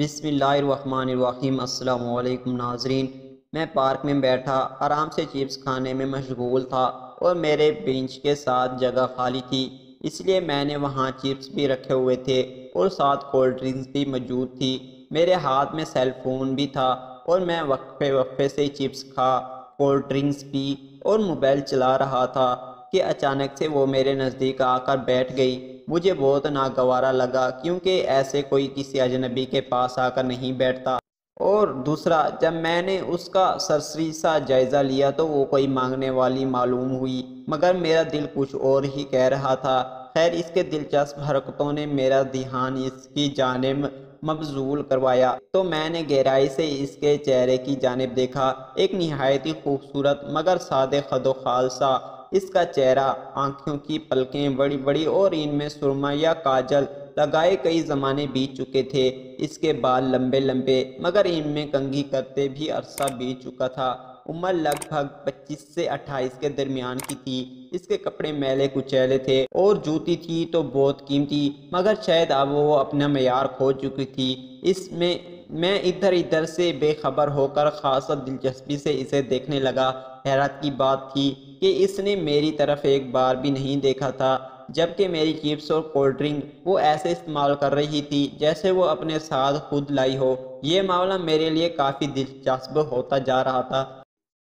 بسم اللہ الرحمن الرحیم۔ السلام علیکم ناظرین۔ میں پارک میں بیٹھا آرام سے چپس کھانے میں مشغول تھا اور میرے بینچ کے ساتھ جگہ خالی تھی، اس لیے میں نے وہاں چپس بھی رکھے ہوئے تھے اور ساتھ کولڈ ڈرنکس بھی موجود تھی۔ میرے ہاتھ میں سیل فون بھی تھا اور میں وقفے وقفے سے چپس کھا، کولڈ ڈرنکس پی اور موبائل چلا رہا تھا کہ اچانک سے وہ میرے نزدیک آ کر بیٹھ گئی۔ مجھے بہت ناگوارا لگا کیونکہ ایسے کوئی کسی اجنبی کے پاس آ کر نہیں بیٹھتا، اور دوسرا جب میں نے اس کا سرسری سا جائزہ لیا تو وہ کوئی مانگنے والی معلوم ہوئی، مگر میرا دل کچھ اور ہی کہہ رہا تھا۔ خیر، اس کے دلچسپ حرکتوں نے میرا دھیان اس کی جانب مبذول کروایا تو میں نے گہرائی سے اس کے چہرے کی جانب دیکھا۔ ایک نہایت ہی خوبصورت مگر سادہ خد و خال سا اس کا چہرہ، آنکھوں کی پلکیں بڑی بڑی اور ان میں سرما یا کاجل لگائے کئی زمانے بیت چکے تھے۔ اس کے بال لمبے لمبے مگر ان میں کنگھی کرتے بھی عرصہ بیت چکا تھا۔ عمر لگ بھگ 25 سے 28 کے درمیان کی تھی۔ اس کے کپڑے میلے کچیلے تھے اور جوتی تھی تو بہت قیمتی، مگر شاید اب وہ اپنا معیار کھو چکی تھی۔ اس میں ادھر ادھر سے بے خبر ہو کر خاصا دلچسپی سے اسے دیکھنے لگا۔ حیرت کی بات تھی کہ اس نے میری طرف ایک بار بھی نہیں دیکھا تھا، جبکہ میری چپس اور کولڈ ڈرنک وہ ایسے استعمال کر رہی تھی جیسے وہ اپنے ساتھ خود لائی ہو۔ یہ معاملہ میرے لیے کافی دلچسپ ہوتا جا رہا تھا،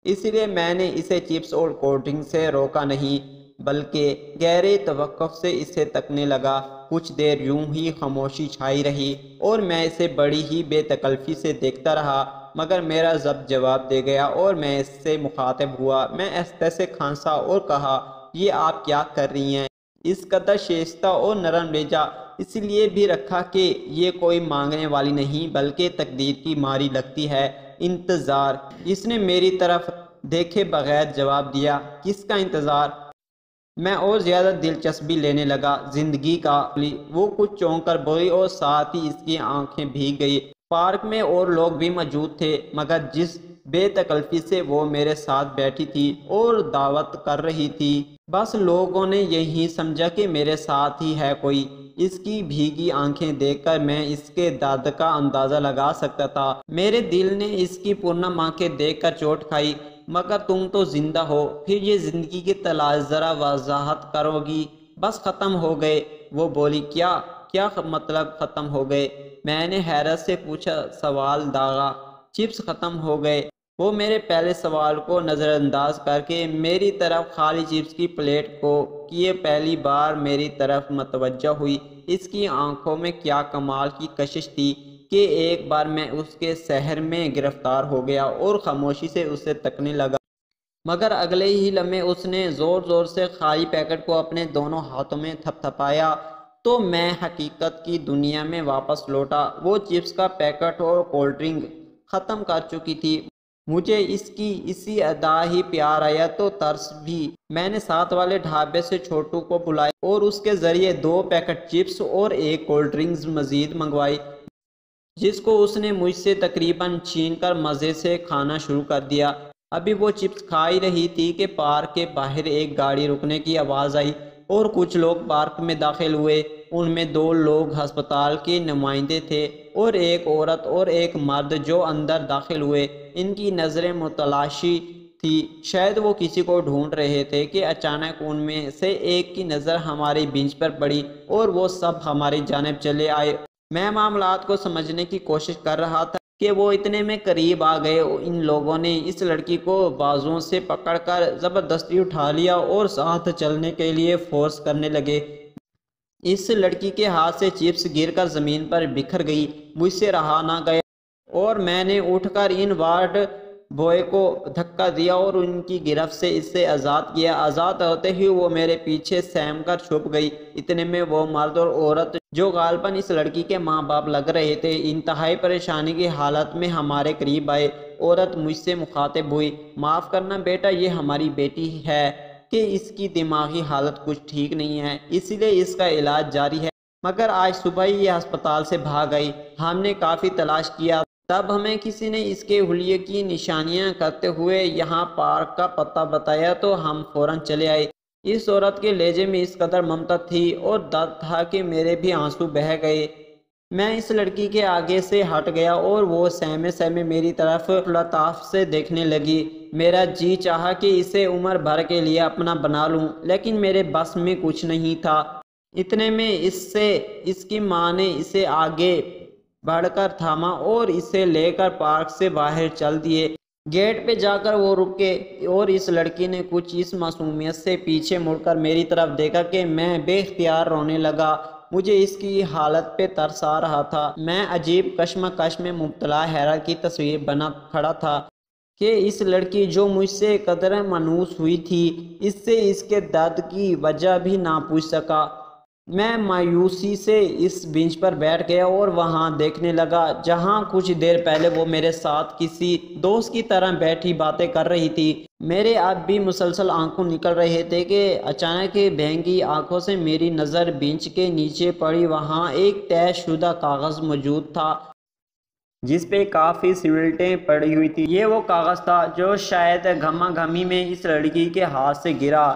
اس لیے میں نے اسے چپس اور کولڈ ڈرنک سے روکا نہیں بلکہ گہرے توقف سے اسے تکنے لگا۔ کچھ دیر یوں ہی خاموشی چھائی رہی اور میں اسے بڑی ہی بے تکلفی سے دیکھتا رہا، مگر میرا ضبط جواب دے گیا اور میں اس سے مخاطب ہوا۔ میں آہستہ سے کھانسا اور کہا، یہ آپ کیا کر رہی ہیں؟ اس قدر شائستہ اور نرم لہجہ اس لیے بھی رکھا کہ یہ کوئی مانگنے والی نہیں بلکہ تقدیر کی ماری لگتی ہے۔ انتظار؟ اس نے میری طرف دیکھے بغیر جواب دیا۔ کس کا انتظار؟ میں اور زیادہ دلچسپی لینے لگا۔ زندگی کا۔ وہ کچھ چونک کر بولی اور ساتھ ہی اس کی آنکھیں بھیگ گئی۔ پارک میں اور لوگ بھی موجود تھے، مگر جس بے تکلفی سے وہ میرے ساتھ بیٹھی تھی اور دعوت کر رہی تھی، بس لوگوں نے یہی سمجھا کہ میرے ساتھ ہی ہے کوئی۔ اس کی بھیگی آنکھیں دیکھ کر میں اس کے درد کا اندازہ لگا سکتا تھا۔ میرے دل نے اس کی پرنم آنکھیں دیکھ کر چوٹ کھائی۔ مگر تم تو زندہ ہو، پھر یہ زندگی کی تلاش ذرا وضاحت کرو گی؟ بس ختم ہو گئے؟ وہ بولی۔ کیا مطلب ختم ہو گئے؟ میں نے حیرت سے پوچھا۔ سوال داغا۔ چپس ختم ہو گئے؟ وہ میرے پہلے سوال کو نظر انداز کر کے میری طرف خالی چپس کی پلیٹ کو کیے پہلی بار میری طرف متوجہ ہوئی۔ اس کی آنکھوں میں کیا کمال کی کشش تھی کہ ایک بار میں اس کے سحر میں گرفتار ہو گیا اور خاموشی سے اسے تکنے لگا، مگر اگلے ہی لمحے اس نے زور زور سے خالی پیکٹ کو اپنے دونوں ہاتھوں میں تھپ تھپایا تو میں حقیقت کی دنیا میں واپس لوٹا۔ وہ چپس کا پیکٹ اور کولڈ ڈرنک ختم کر چکی تھی۔ مجھے اس کی اسی ادا ہی پیار آیا تو ترس بھی۔ میں نے ساتھ والے ڈھابے سے چھوٹو کو بلایا اور اس کے ذریعے 2 پیکٹ چپس اور ایک کولڈ ڈرنکس مزید منگوائی، جس کو اس نے مجھ سے تقریباً چھین کر مزے سے کھانا شروع کر دیا۔ ابھی وہ چپس کھا ہی رہی تھی کہ پارک کے باہر ایک گاڑی رکنے کی آواز آئی اور کچھ لوگ پارک میں داخل ہوئے۔ ان میں 2 لوگ ہسپتال کے نمائندے تھے اور ایک عورت اور ایک مرد جو اندر داخل ہوئے۔ ان کی نظریں متلاشی تھی، شاید وہ کسی کو ڈھونڈ رہے تھے کہ اچانک ان میں سے ایک کی نظر ہماری بینچ پر پڑی اور وہ سب ہماری جانب چلے آئے۔ میں معاملات کو سمجھنے کی کوشش کر رہا تھا کہ وہ اتنے میں قریب آ گئے۔ ان لوگوں نے اس لڑکی کو بازوؤں سے پکڑ کر زبردستی اٹھا لیا اور ساتھ چلنے کے لیے فورس کرنے لگے۔ اس لڑکی کے ہاتھ سے چپس گر کر زمین پر بکھر گئی۔ مجھ سے رہا نہ گیا اور میں نے اٹھ کر ان وارڈ بوائے کو دھکا دیا اور ان کی گرفت سے اسے آزاد کیا۔ آزاد ہوتے ہی وہ میرے پیچھے سہم کر چھپ گئی۔ اتنے میں وہ مرد اور عورت جو غالباً اس لڑکی کے ماں باپ لگ رہے تھے، انتہائی پریشانی کی حالت میں ہمارے قریب آئے۔ عورت مجھ سے مخاطب ہوئی، معاف کرنا بیٹا، یہ ہماری بیٹی ہے کہ اس کی دماغی حالت کچھ ٹھیک نہیں ہے، اس لیے اس کا علاج جاری ہے، مگر آج صبح ہی یہ ہسپتال سے بھاگ گئی۔ ہم نے کافی تلاش کیا، تب ہمیں کسی نے اس کے حلیے کی نشانیاں کرتے ہوئے یہاں پارک کا پتہ بتایا تو ہم فوراً چلے آئے۔ اس عورت کے لہجے میں اس قدر ممتا تھی اور درد تھا کہ میرے بھی آنسو بہہ گئے۔ میں اس لڑکی کے آگے سے ہٹ گیا اور وہ سہمے سہمے میری طرف لطاف سے دیکھنے لگی۔ میرا جی چاہا کہ اسے عمر بھر کے لیے اپنا بنا لوں، لیکن میرے بس میں کچھ نہیں تھا۔ اتنے میں اس کی ماں نے اسے آگے بڑھ کر تھاما اور اسے لے کر پارک سے باہر چل دیے۔ گیٹ پہ جا کر وہ رکے اور اس لڑکی نے کچھ اس معصومیت سے پیچھے مڑ کر میری طرف دیکھا کہ میں بے اختیار رونے لگا۔ مجھے اس کی حالت پہ ترس آ رہا تھا۔ میں عجیب کشمکش میں مبتلا حیرت کی تصویر بنا کھڑا تھا کہ اس لڑکی جو مجھ سے قدر مانوس ہوئی تھی، اس سے اس کے درد کی وجہ بھی نہ پوچھ سکا۔ میں مایوسی سے اس بینچ پر بیٹھ گیا اور وہاں دیکھنے لگا جہاں کچھ دیر پہلے وہ میرے ساتھ کسی دوست کی طرح بیٹھی باتیں کر رہی تھی۔ میرے اب بھی مسلسل آنکھوں نکل رہے تھے کہ اچانک بھینگی آنکھوں سے میری نظر بینچ کے نیچے پڑی۔ وہاں ایک طے شدہ کاغذ موجود تھا جس پہ کافی سیلٹیں پڑی ہوئی تھی۔ یہ وہ کاغذ تھا جو شاید گھما گھمی میں اس لڑکی کے ہاتھ سے گرا۔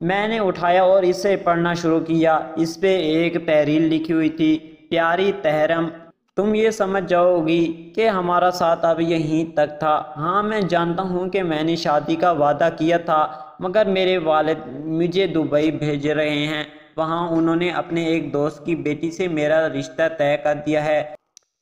میں نے اٹھایا اور اسے پڑھنا شروع کیا۔ اس پہ ایک تحریر لکھی ہوئی تھی: پیاری تحرم، تم یہ سمجھ جاؤ گی کہ ہمارا ساتھ اب یہیں تک تھا۔ ہاں، میں جانتا ہوں کہ میں نے شادی کا وعدہ کیا تھا، مگر میرے والد مجھے دبئی بھیج رہے ہیں۔ وہاں انہوں نے اپنے ایک دوست کی بیٹی سے میرا رشتہ طے کر دیا ہے۔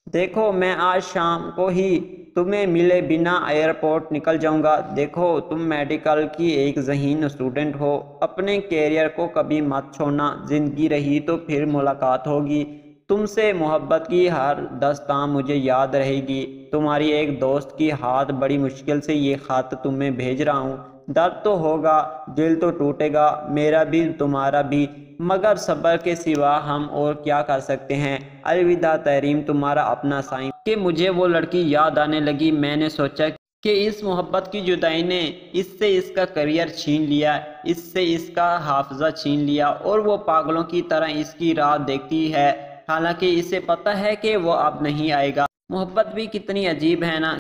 دیکھو، میں آج شام کو ہی تمہیں ملے بنا ایئرپورٹ نکل جاؤں گا۔ دیکھو، تم میڈیکل کی ایک ذہین اسٹوڈنٹ ہو، اپنے کیریئر کو کبھی مت چھوڑنا۔ زندگی رہی تو پھر ملاقات ہوگی۔ تم سے محبت کی ہر داستان مجھے یاد رہے گی۔ تمہاری ایک دوست کی ہاتھ بڑی مشکل سے یہ خط تمہیں بھیج رہا ہوں۔ درد تو ہوگا، دل تو ٹوٹے گا، میرا بھی تمہارا بھی، مگر صبر کے سوا ہم اور کیا کر سکتے ہیں۔ الوداع تحریم، تمہارا اپنا سائن۔ کہ مجھے وہ لڑکی یاد آنے لگی۔ میں نے سوچا کہ اس محبت کی جدائی نے اس سے اس کا کیریئر چھین لیا، اس سے اس کا حافظہ چھین لیا، اور وہ پاگلوں کی طرح اس کی راہ دیکھتی ہے، حالانکہ اسے پتہ ہے کہ وہ اب نہیں آئے گا۔ محبت بھی کتنی عجیب ہے نا،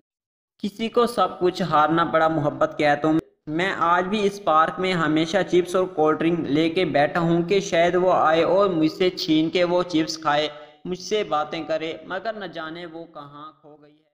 کسی کو سب کچھ ہارنا پڑا۔ محبت کیا ہے تم؟ میں آج بھی اس پارک میں ہمیشہ چپس اور کولڈ ڈرنک لے کے بیٹھا ہوں کہ شاید وہ آئے اور مجھ سے چھین کے وہ چپس کھائے، مجھ سے باتیں کرے، مگر نہ جانے وہ کہاں